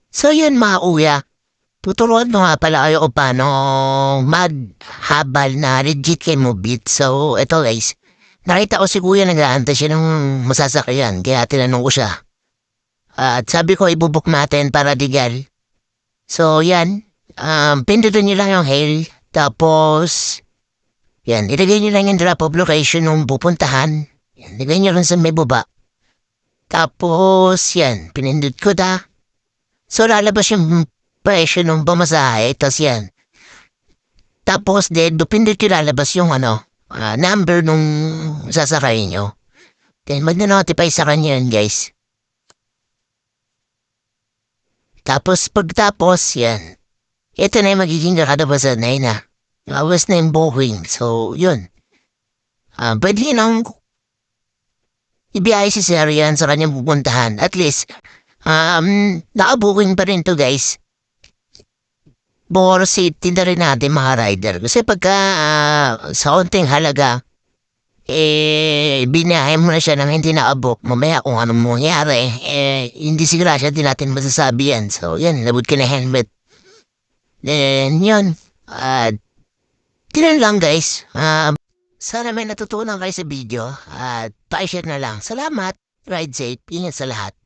So yun mga kuya, tuturuan ko nga pala kayo kung paano maghabal na legit kay Mobit. So eto guys, nakita ko si kuya nag-aantay siya ng masasakyan kaya tinanong ko siya. At sabi ko ibubuk natin para legal. So yan, pindutin niyo lang yung hail. Tapos, yan, ilagay niyo lang yung drop of location ng pupuntahan. Yan, ilagay niyo lang sa may baba. Tapos, yan, pinindot ko da. So, lalabas yung presyo ng pamasahe. Tapos yan. Tapos, dupindot ko lalabas yung number nung sasakay nyo. Then, mag-notify sa kanya yun, guys. Tapos, pagtapos, yan. Ito na yung magiging kakadabasan na yun na. Awas na yung booking. So, yun. Pwede nang ibiyahe si Sir yan sa kanyang pupuntahan. At least, nakabuking pa rin to guys. For safety na rin natin mga rider. Kasi pagka sa konting halaga, binahe mo na siya nang hindi nakabook. Mamaya kung anong mangyari, hindi sigura siya din natin masasabi yan. So, yan, labot ka na helmet. Then, yun. Ganun lang guys. Sana may natutunan kayo sa video at pa-share na lang. Salamat. Ride safe. Ingat sa lahat.